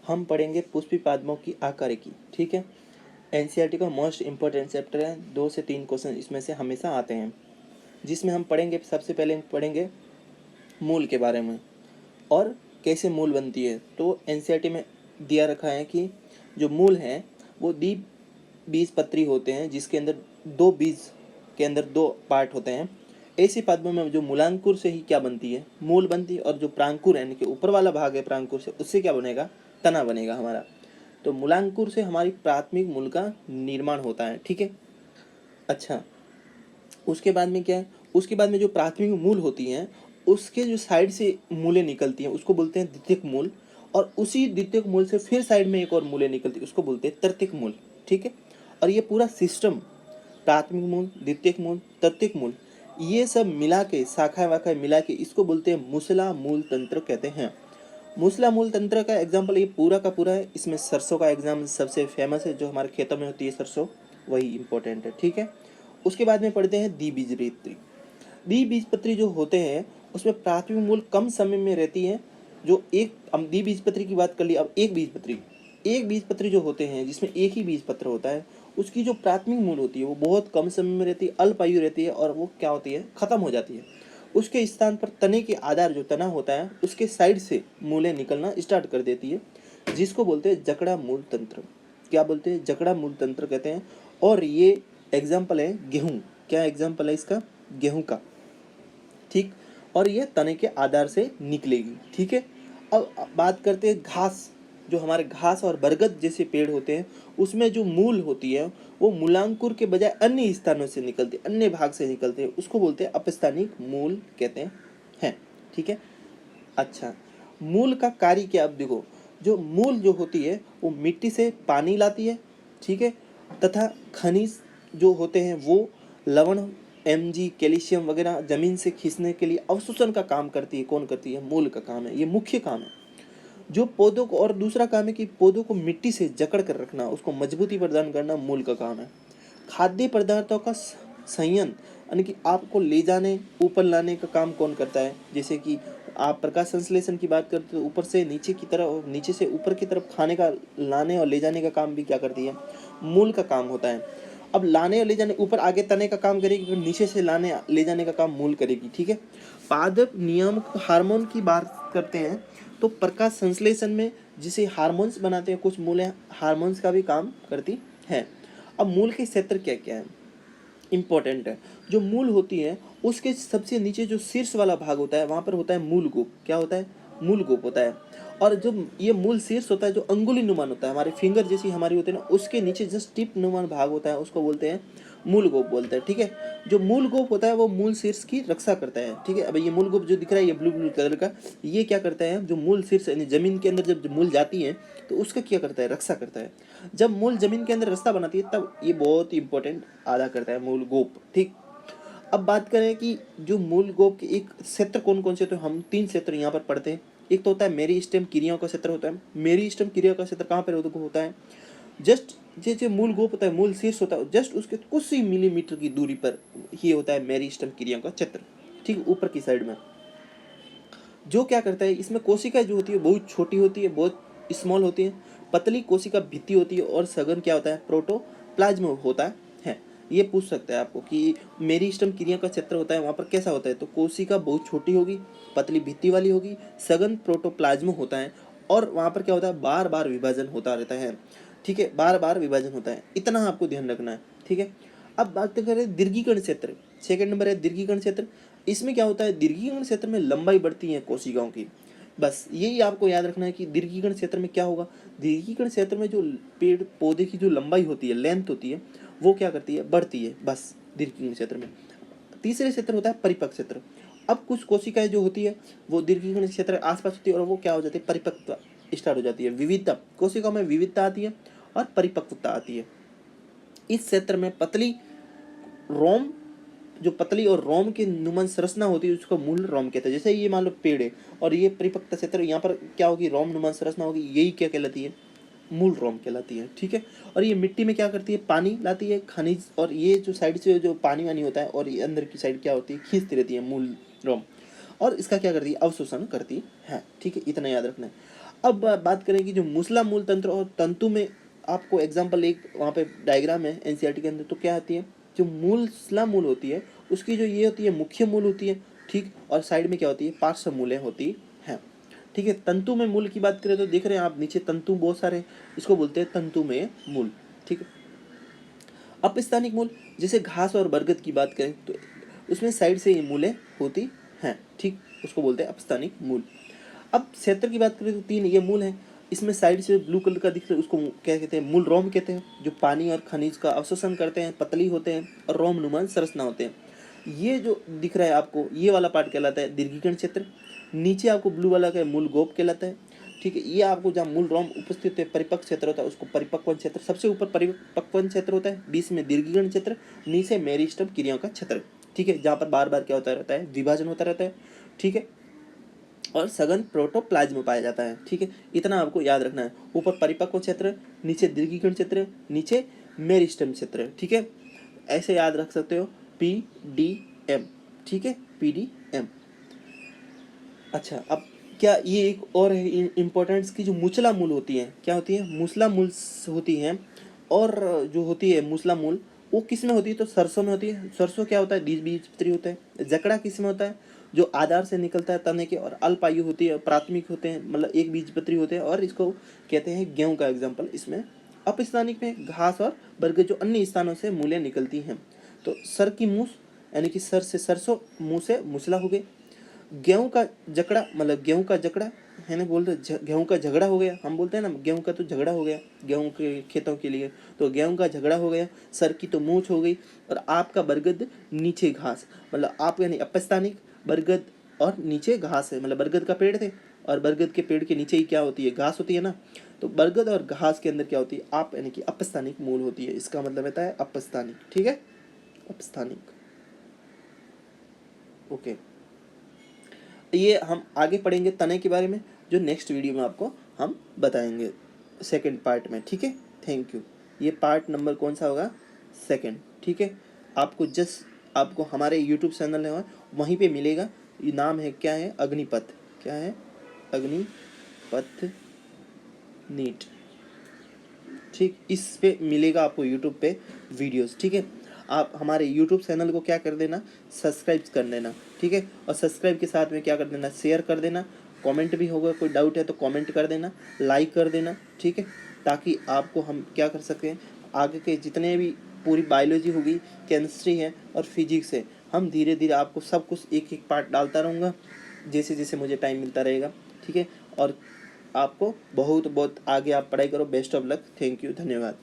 हम पढ़ेंगे पुष्पी पादपों की आकारिकी। ठीक है, एनसीईआरटी का मोस्ट इंपॉर्टेंट चैप्टर है। 2 से 3 क्वेश्चन इसमें से हमेशा आते हैं, जिसमें हम पढ़ेंगे, सबसे पहले हम पढ़ेंगे मूल के बारे में और कैसे मूल बनती है। तो एनसीईआरटी में दिया रखा है कि जो मूल हैं वो द्विबीजपत्री होते हैं, जिसके अंदर दो बीज के अंदर दो पार्ट होते हैं। ऐसी पादपों में जो मूलांकुर से ही क्या बनती है, मूल बनती है, और जो प्रांकुर यानी कि ऊपर वाला भाग है प्रांकुर से, उससे क्या बनेगा, तना बनेगा हमारा। तो मूलांकुर से हमारी प्राथमिक मूल का निर्माण होता है। ठीक है, अच्छा, उसके बाद में क्या है, उसके बाद में जो प्राथमिक मूल होती हैं उसके जो साइड से मूलें निकलती हैं उसको बोलते हैं द्वितीयक मूल, और उसी द्वितीयक मूल से फिर साइड में एक और मूलें निकलती है उसको बोलते हैं तृतीयक मूल। ठीक है, और ये पूरा सिस्टम, प्राथमिक मूल, द्वितीयक मूल, तृतीयक मूल, ये सब मिला के, शाखाएं वाखाएं मिला के, इसको बोलते हैं मूसला मूल तंत्र कहते हैं। मूसला मूल तंत्र का एग्जाम्पल ये पूरा का पूरा है। इसमें सरसों का एग्जाम सबसे फेमस है, जो हमारे खेतों में होती है सरसों, वही इंपॉर्टेंट है। ठीक है, उसके बाद में पढ़ते हैं द्विबीजपत्री। द्विबीजपत्री जो होते हैं उसमें प्राथमिक मूल कम समय में रहती है। जो एक, हम द्विबीजपत्री की बात कर ली, अब एक बीजपत्री जो होते हैं जिसमें एक ही बीज पत्र होता है, उसकी जो प्राथमिक मूल होती है वो बहुत कम समय में रहती है, अल्प आयु रहती है, और वो क्या होती है, खत्म हो जाती है। उसके स्थान पर तने के आधार जो तना होता है उसके साइड से मूलें निकलना स्टार्ट कर देती है, जिसको बोलते हैं जकड़ा मूल तंत्र। क्या बोलते हैं, जकड़ा मूल तंत्र कहते हैं। और ये एग्जाम्पल है गेहूं, क्या एग्जाम्पल है इसका, गेहूं का। ठीक, और ये तने के आधार से निकलेगी। ठीक है, अब बात करते हैं घास। जो हमारे घास और बरगद जैसे पेड़ होते हैं उसमें जो मूल होती है वो मूलांकुर के बजाय अन्य स्थानों से निकलती है, अन्य भाग से निकलते हैं, उसको बोलते हैं अपस्थानिक मूल कहते हैं। ठीक है, अच्छा, मूल का कार्य क्या, अब देखो, जो मूल जो होती है वो मिट्टी से पानी लाती है। ठीक है, तथा खनिज जो होते हैं वो लवण, Mg, कैल्शियम वगैरह जमीन से खींचने के लिए अवशोषण का काम करती है। कौन करती है, मूल का काम है, ये मुख्य काम है। जो पौधों को, और दूसरा काम है कि पौधों को मिट्टी से जकड़ कर रखना, उसको मजबूती प्रदान करना मूल का काम है। खाद्य पदार्थों का संयन, यानी कि आपको ले जाने, ऊपर लाने का काम कौन करता है। जैसे कि आप प्रकाश संश्लेषण की बात करते हो, ऊपर से नीचे की तरफ, नीचे से ऊपर की तरफ खाने का लाने और ले जाने का काम भी क्या करती है, मूल का काम होता है। अब लाने और ले जाने, ऊपर आगे तने का काम करेगी, फिर नीचे से लाने ले जाने का काम मूल करेगी। ठीक है, पादप नियामक हार्मोन की बात करते हैं तो प्रकाश संश्लेषण में जिसे हार्मोन्स बनाते हैं, कुछ मूलें हार्मोन्स का भी काम करती हैं। अब मूल के क्षेत्र क्या क्या है, इंपॉर्टेंट है। जो मूल होती है उसके सबसे नीचे जो शीर्ष वाला भाग होता है वहाँ पर होता है मूल गोप। क्या होता है, मूल गोप होता है। और जो ये मूल शीर्ष होता है, जो अंगुली नुमान होता है, हमारे फिंगर जैसी हमारी होती है ना, उसके नीचे जस्ट टिप नुमान भाग होता है, उसको बोलते हैं मूल गोप बोलते हैं। ठीक है, जो मूल गोप होता है वो मूल शीर्ष की रक्षा करता है। ठीक है, अब ये मूल गोप जो दिख रहा है ये ब्लू ब्लू कलर का, ये क्या करता है, जो मूल शीर्ष यानी जमीन के अंदर जब मूल जाती है तो उसका क्या करता है, रक्षा करता है। जब मूल जमीन के अंदर रास्ता बनाती है तब ये बहुत इंपॉर्टेंट अदा करता है मूल गोप। ठीक, अब बात करें कि जो मूल गोप के एक क्षेत्र कौन कौन से, तो हम 3 क्षेत्र यहाँ पर पढ़ते हैं। एक तो होता है मेरी स्टेम क्रियाओं का क्षेत्र होता है। मेरी स्टेम क्रिया का क्षेत्र कहाँ पर होता है, जस्ट जो मूल गोप होता है, मूल शीर्ष होता है, जस्ट उसके कुछ ही मिलीमीटर की दूरी पर ही होता है मेरी स्टेम क्रिया का क्षेत्र। ठीक, ऊपर की साइड में जो क्या करता है, इसमें कोशिका जो होती है बहुत छोटी होती है, बहुत स्मॉल होती है, पतली कोशिका भित्ति होती है, और सघन क्या होता है, प्रोटोप्लाज्म होता है। ये पूछ सकता है आपको कि मेरी स्टेम क्रिया का क्षेत्र होता है वहाँ पर कैसा होता है, तो कोशिका बहुत छोटी होगी, पतली भित्ति वाली होगी, सघन प्रोटोप्लाज्म होता है, और वहाँ पर क्या होता है, बार बार विभाजन होता रहता है। ठीक है, बार बार विभाजन होता है, इतना आपको ध्यान रखना है। ठीक है, अब बात करें दीर्घीकरण क्षेत्र, सेकंड नंबर है दीर्घीकरण क्षेत्र। इसमें क्या होता है, दीर्घीकरण क्षेत्र में लंबाई बढ़ती है कोशिकाओं की। बस यही आपको याद रखना है कि दीर्घीकरण क्षेत्र में क्या होगा, दीर्घीकरण क्षेत्र में जो पेड़ पौधे की जो लंबाई होती है, लेंथ होती है, वो क्या करती है, बढ़ती है, बस दीर्घीकरण क्षेत्र में। तीसरे क्षेत्र होता है परिपक्व क्षेत्र। अब कुछ कोशिकाएं जो होती है वो दीर्घीकरण क्षेत्र के आसपास होती है और वो क्या हो जाती है, परिपक्वता स्टार्ट हो जाती है, विविधता, कोशिकाओं में विविधता आती है और परिपक्वता आती है। इस क्षेत्र में पतली रोम, जो पतली और रोम की नुमान संरचना होती है उसको मूल रोम कहते हैं। जैसे ये मान लो पेड़ है और ये परिपक्वता क्षेत्र, यहाँ पर क्या होगी, रोम नुमान संरचना होगी, यही क्या कहलाती है, मूल रोम कहलाती है। ठीक है, और ये मिट्टी में क्या करती है, पानी लाती है, खनिज, और ये जो साइड से जो पानी वानी होता है, और ये अंदर की साइड क्या होती है, खींचती रहती है मूल रोम। और इसका क्या करती है, अवशोषण करती है। ठीक है, इतना याद रखना है। अब बात करें कि जो मूसला मूल तंत्र और तंतु में आपको एग्जाम्पल एक वहाँ पे डायग्राम है एनसीईआरटी के अंदर, तो क्या आती है, जो मूसला मूल होती है उसकी जो ये होती है मुख्य मूल होती है, ठीक, और साइड में क्या होती है, पार्श्व मूलें होती हैं। ठीक है, तंतु में मूल की बात करें तो देख रहे हैं आप नीचे तंतु बहुत सारे, इसको बोलते हैं तंतु में मूल। ठीक है, अपस्थानिक मूल, जैसे घास और बरगद की बात करें तो उसमें साइड से ये मूलें होती हैं। ठीक, उसको बोलते हैं अपस्थानिक मूल। अब क्षेत्र की बात करें तो 3 ये मूल हैं, इसमें साइड से ब्लू कलर का दिख रहा है उसको क्या कहते हैं, मूल रोम कहते हैं, जो पानी और खनिज का अवशोषण करते हैं, पतली होते हैं और रोम नुमान संरचना होते हैं। ये जो दिख रहा है आपको, ये वाला पार्ट कहलाता है दीर्घिकरण क्षेत्र। नीचे आपको ब्लू वाला का मूल गोप कहलाता है। ठीक है, ये आपको जहाँ मूल रोम उपस्थित है, परिपक्व क्षेत्र होता है, उसको परिपक्वन क्षेत्र, सबसे ऊपर परिपक्वन क्षेत्र होता है, बीच में दीर्घिकरण क्षेत्र, नीचे मेरिस्टम क्रियाओं का क्षेत्र। ठीक है, जहाँ पर बार बार क्या होता रहता है, विभाजन होता रहता है। ठीक है, और सघन प्रोटोप्लाज्म पाया जाता है। ठीक है, इतना आपको याद रखना है, ऊपर परिपक्व क्षेत्र, नीचे दीर्घिकरण क्षेत्र, नीचे मेरिस्टम क्षेत्र। ठीक है, ऐसे याद रख सकते हो, PDM। ठीक है, PDM। अच्छा, अब क्या ये एक और है इम्पोर्टेंस की, जो मूसला मूल होती है, क्या होती है, मूसला मूल होती है, और जो होती है मूसला मूल वो किस में होती है, तो सरसों में होती है। सरसों क्या होता है, बीजपत्री होता है। जकड़ा किस में होता है, जो आधार से निकलता है तने के, और अल्पायु होती है, प्राथमिक होते हैं, मतलब एक बीजपत्री होते हैं, और इसको कहते हैं गेहूं का एग्जाम्पल इसमें। अपस्थानिक में घास और बरगद जो अन्य स्थानों से मूलें निकलती हैं। तो सर की मूस यानी कि सर से सरसों, मुँह से मूसला हो गए। गेहूं का जकड़ा, मतलब गेहूं का जकड़ा है ना, बोलते गेहूं का झगड़ा हो गया, हम बोलते हैं ना गेहूं का तो झगड़ा हो गया गेहूं के खेतों के लिए, तो गेहूं का झगड़ा हो गया। सर की तो मूछ हो गई, और आपका बरगद नीचे घास, मतलब आप यानी अपस्थानिक, बरगद और नीचे घास है, मतलब बरगद का पेड़ थे और बरगद के पेड़ के नीचे ही क्या होती है, घास होती है ना, तो बरगद और घास के अंदर क्या होती है, आप यानी कि अपस्थानिक मूल होती है। इसका मतलब रहता है अपस्थानिक। ठीक है, अपस्थानिक। ओके, ये हम आगे पढ़ेंगे तने के बारे में, जो नेक्स्ट वीडियो में आपको हम बताएंगे सेकंड पार्ट में। ठीक है, थैंक यू। ये पार्ट नंबर कौन सा होगा, सेकंड। ठीक है, आपको हमारे यूट्यूब चैनल है वहीं पे मिलेगा। ये नाम है, क्या है, अग्निपथ। क्या है, अग्निपथ नीट। ठीक, इस पे मिलेगा आपको यूट्यूब पे वीडियोस। ठीक है, आप हमारे यूट्यूब चैनल को क्या कर देना, सब्सक्राइब कर देना। ठीक है, और सब्सक्राइब के साथ में क्या कर देना, शेयर कर देना, कमेंट भी होगा, कोई डाउट है तो कमेंट कर देना, लाइक कर देना। ठीक है, ताकि आपको हम क्या कर सकें, आगे के जितने भी पूरी बायोलॉजी होगी, केमिस्ट्री है और फिजिक्स है, हम धीरे धीरे आपको सब कुछ एक एक पार्ट डालता रहूँगा जैसे जैसे मुझे टाइम मिलता रहेगा। ठीक है, और आपको बहुत बहुत आगे आप पढ़ाई करो। Best of luck. Thank you, धन्यवाद।